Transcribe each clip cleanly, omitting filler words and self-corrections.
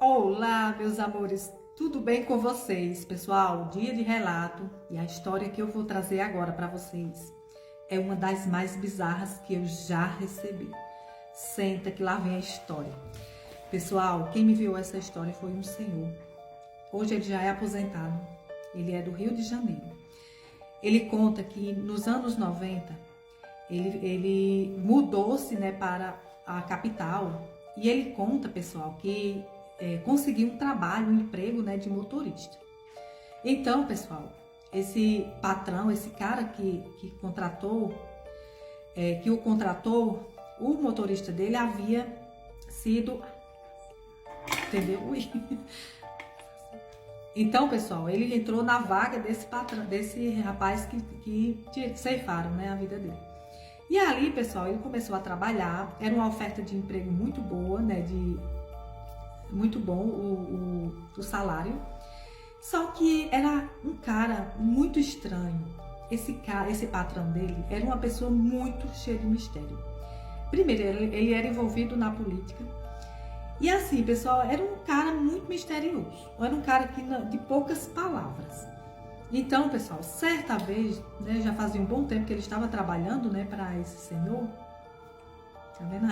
Olá, meus amores, tudo bem com vocês, pessoal? Dia de relato e a história que eu vou trazer agora para vocês é uma das mais bizarras que eu já recebi. Senta que lá vem a história. Pessoal, quem me enviou essa história foi um senhor. Hoje ele já é aposentado, ele é do Rio de Janeiro. Ele conta que nos anos 90 ele mudou-se, né, para a capital e ele conta, pessoal, que conseguir um trabalho, um emprego, né, de motorista. Então, pessoal, esse patrão, esse cara que o contratou, o motorista dele havia sido, entendeu? Então, pessoal, ele entrou na vaga desse patrão, desse rapaz que ceifaram, né, a vida dele. E ali, pessoal, ele começou a trabalhar, era uma oferta de emprego muito boa, né, muito bom o salário, só que era um cara muito estranho. Esse patrão dele era uma pessoa muito cheia de mistério. Primeiro, ele era envolvido na política, e assim, pessoal, era um cara muito misterioso, era um cara de poucas palavras. Então, pessoal, certa vez, né, já fazia um bom tempo que ele estava trabalhando, né, para esse senhor, tá vendo?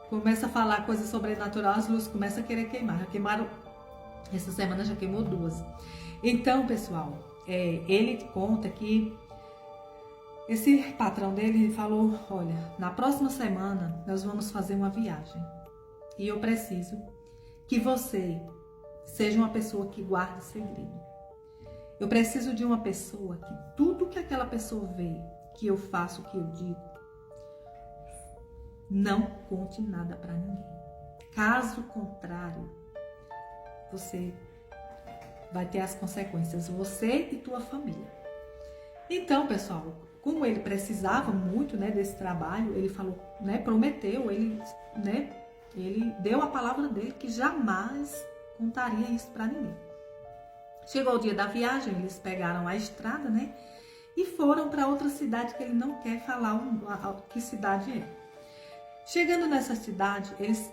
Começa a falar coisas sobrenaturais, as luzes começam a querer queimar. Já queimaram, essa semana já queimou 2. Então, pessoal, ele conta que esse patrão dele falou: olha, na próxima semana nós vamos fazer uma viagem e eu preciso que você seja uma pessoa que guarde segredo. Eu preciso de uma pessoa que tudo que aquela pessoa vê, que eu faço, que eu digo, não conte nada para ninguém. Caso contrário, você vai ter as consequências, você e tua família. Então, pessoal, como ele precisava muito, né, desse trabalho, ele falou, né, prometeu, ele deu a palavra dele que jamais contaria isso para ninguém. Chegou o dia da viagem, eles pegaram a estrada, né, e foram para outra cidade que ele não quer falar que cidade é. Chegando nessa cidade, eles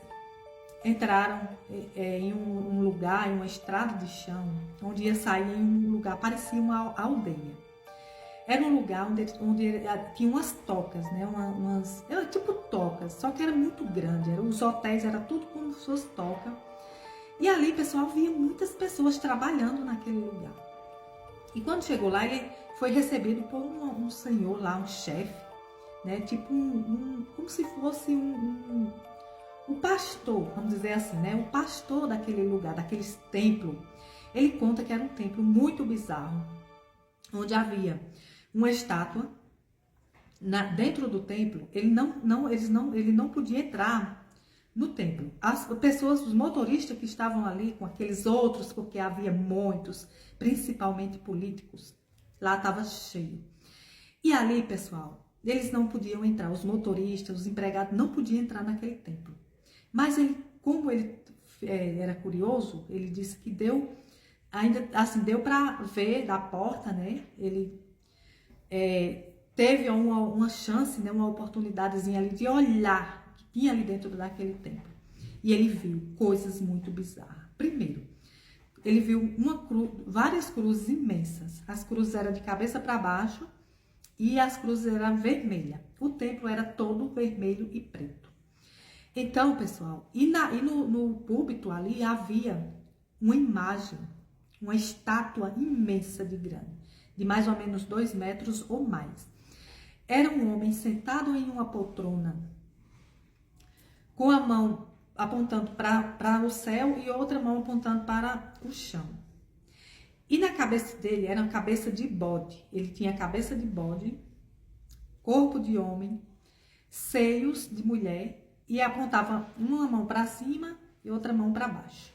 entraram em um lugar, em uma estrada de chão, onde ia sair em um lugar, parecia uma aldeia. Era um lugar onde tinha umas tocas, né? Era tipo tocas, só que era muito grande. Os hotéis eram tudo como se fosse toca. E ali, pessoal, havia muitas pessoas trabalhando naquele lugar. E quando chegou lá, ele foi recebido por um senhor lá, um chefe, né? Tipo como se fosse um pastor, vamos dizer assim, né? O pastor daquele lugar, daquele templo. Ele conta que era um templo muito bizarro, onde havia uma estátua. Dentro do templo, ele não podia entrar no templo. As pessoas, os motoristas que estavam ali com aqueles outros, porque havia muitos, principalmente políticos, lá estava cheio. E ali, pessoal, eles não podiam entrar, os motoristas, os empregados não podiam entrar naquele templo. Mas ele, como ele era curioso, ele disse que deu para ver da porta, né? Ele teve uma chance, né? Uma oportunidadezinha ali de olhar o que tinha ali dentro daquele templo. E ele viu coisas muito bizarras. Primeiro, ele viu várias cruzes imensas. As cruzes eram de cabeça para baixo e as cruzes eram vermelhas. O templo era todo vermelho e preto. Então, pessoal, no púlpito ali havia uma imagem, uma estátua imensa de grande, de mais ou menos 2 metros ou mais. Era um homem sentado em uma poltrona, com a mão apontando para o céu e outra mão apontando para o chão. E na cabeça dele era uma cabeça de bode. Ele tinha cabeça de bode, corpo de homem, seios de mulher e apontava uma mão para cima e outra mão para baixo.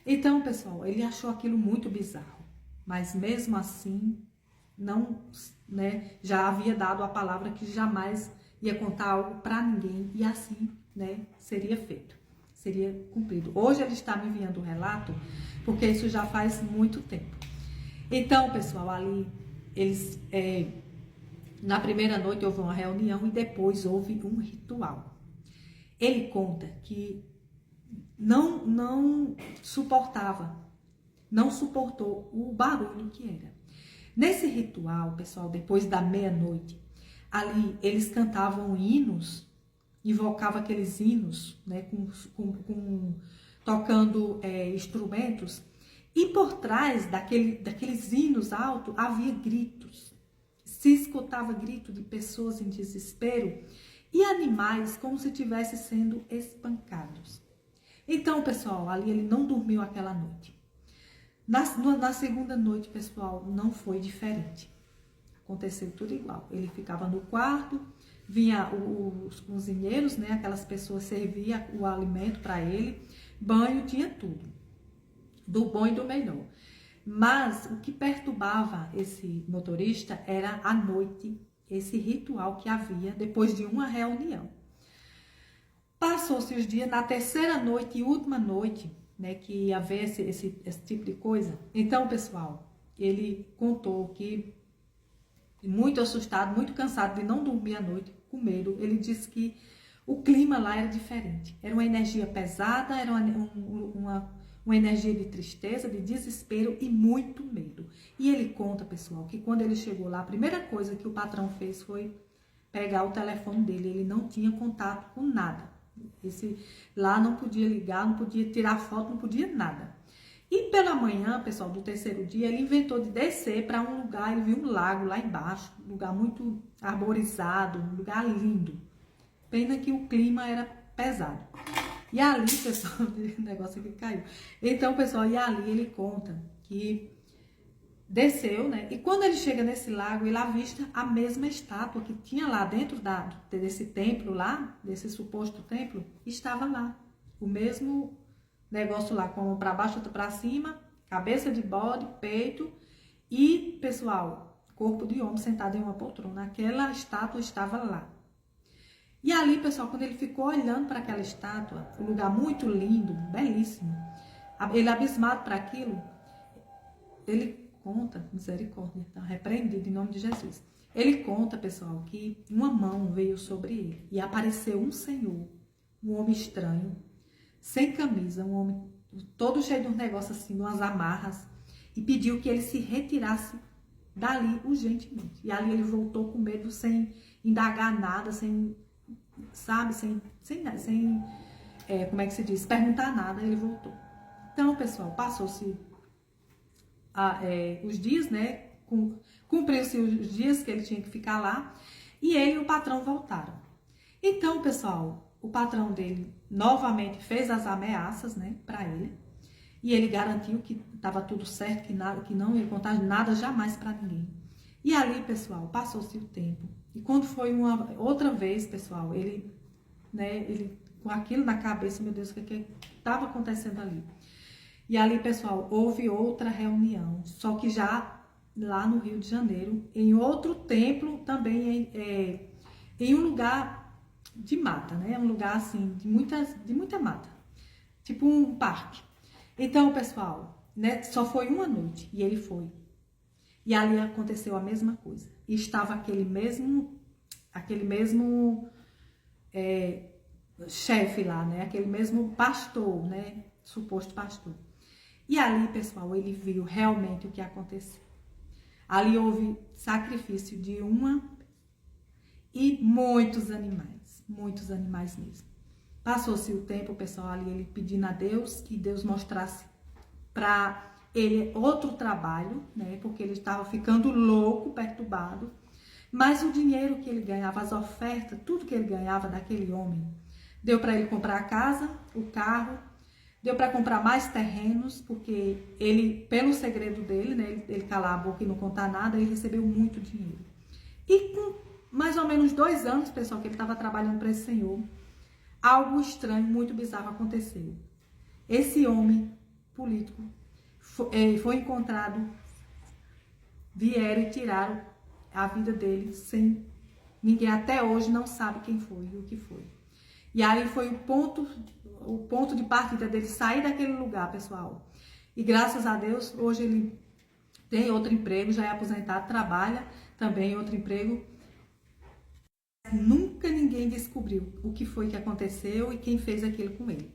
Então, pessoal, ele achou aquilo muito bizarro, mas mesmo assim, não, né, já havia dado a palavra que jamais ia contar algo para ninguém e assim, né, seria feito, seria cumprido. Hoje ele está me enviando um relato, porque isso já faz muito tempo. Então, pessoal, ali eles na primeira noite houve uma reunião e depois houve um ritual. Ele conta que não suportava, não suportou o barulho que era. Nesse ritual, pessoal, depois da meia-noite, ali eles cantavam hinos, invocavam aqueles hinos, né, tocando instrumentos, e por trás daqueles hinos altos havia gritos. Se escutava grito de pessoas em desespero e animais como se estivessem sendo espancados. Então, pessoal, ali ele não dormiu aquela noite. Na segunda noite, pessoal, não foi diferente. Aconteceu tudo igual. Ele ficava no quarto, vinha os cozinheiros, né? Aquelas pessoas serviam o alimento para ele, banho, tinha tudo, do bom e do melhor. Mas o que perturbava esse motorista era à noite, esse ritual que havia depois de uma reunião. Passou-se os dias, na terceira noite e última noite, né, que ia haver esse tipo de coisa. Então, pessoal, ele contou que, muito assustado, muito cansado de não dormir à noite, com medo, ele disse que o clima lá era diferente. Era uma energia pesada, era uma energia de tristeza, de desespero e muito medo. E ele conta, pessoal, que quando ele chegou lá, a primeira coisa que o patrão fez foi pegar o telefone dele. Ele não tinha contato com nada. Lá não podia ligar, não podia tirar foto, não podia nada. E pela manhã, pessoal, do terceiro dia, ele inventou de descer para um lugar, ele viu um lago lá embaixo, um lugar muito arborizado, um lugar lindo. Pena que o clima era pesado. E ali, pessoal, o negócio aqui caiu. Então, pessoal, e ali ele conta que desceu, né? E quando ele chega nesse lago, ele avista a mesma estátua que tinha lá dentro desse templo lá, desse suposto templo, estava lá. O mesmo negócio lá, com a mão para baixo, outra para cima, cabeça de bode, peito e, pessoal, corpo de homem sentado em uma poltrona. Aquela estátua estava lá. E ali, pessoal, quando ele ficou olhando para aquela estátua, um lugar muito lindo, belíssimo, ele abismado para aquilo, ele conta, misericórdia, tá repreendido em nome de Jesus. Ele conta, pessoal, que uma mão veio sobre ele e apareceu um senhor, um homem estranho, sem camisa, um homem todo cheio de um negócio assim, de umas amarras, e pediu que ele se retirasse dali urgentemente. E ali ele voltou com medo, sem indagar nada, sem como é que se diz, perguntar nada, ele voltou. Então, pessoal, passou-se os dias, né? Cumpriu-se os dias que ele tinha que ficar lá, e ele e o patrão voltaram. Então, pessoal, o patrão dele novamente fez as ameaças, né, para ele, e ele garantiu que estava tudo certo, que não ia contar nada jamais para ninguém. E ali, pessoal, passou-se o tempo. E quando foi outra vez, pessoal, ele com aquilo na cabeça, meu Deus, o que estava acontecendo ali? E ali, pessoal, houve outra reunião, só que já lá no Rio de Janeiro, em outro templo, também em um lugar de mata, né? Um lugar assim, de muita mata, tipo um parque. Então, pessoal, né, só foi uma noite e ele foi. E ali aconteceu a mesma coisa. E estava aquele mesmo chefe lá, né? Aquele mesmo pastor, né? Suposto pastor. E ali, pessoal, ele viu realmente o que aconteceu. Ali houve sacrifício de uma e muitos animais mesmo. Passou-se o tempo, pessoal, ali ele pedindo a Deus que Deus mostrasse para ele outro trabalho, né? Porque ele estava ficando louco, perturbado. Mas o dinheiro que ele ganhava, as ofertas, tudo que ele ganhava daquele homem, deu para ele comprar a casa, o carro, deu para comprar mais terrenos, porque ele, pelo segredo dele, né, ele calar a boca e não contar nada, ele recebeu muito dinheiro. E com mais ou menos 2 anos, pessoal, que ele estava trabalhando para esse senhor, algo estranho, muito bizarro aconteceu. Esse homem político foi encontrado, vieram e tiraram a vida dele sem ninguém até hoje não sabe quem foi e o que foi. E aí foi o ponto de partida dele sair daquele lugar, pessoal. E graças a Deus, hoje ele tem outro emprego, já é aposentado, trabalha também em outro emprego. Nunca ninguém descobriu o que foi que aconteceu e quem fez aquilo com ele.